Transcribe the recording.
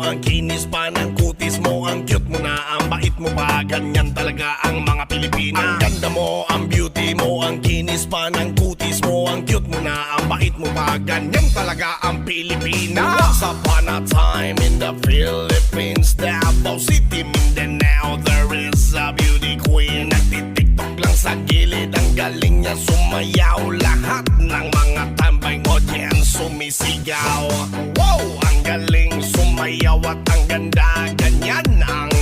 ang kinis pa ng kutis mo, ang cute mo na, ang bait mo pa. Ganyan talaga ang mga Pilipina. Ang ganda mo, ang beauty mo, ang kinis pa ng kutis mo, ang cute mo na, ang bait mo pa. Ganyan talaga ang Pilipina. Once upon a time in the Philippines, Davao City, Mindanao, there is a beauty queen. Nagtitiktok lang sa gilid, ang galing niya sumayaw. Lahat ng mga tambay audience sumisigaw. Wow, ang galing sumayaw at ang ganda. Ganyan ang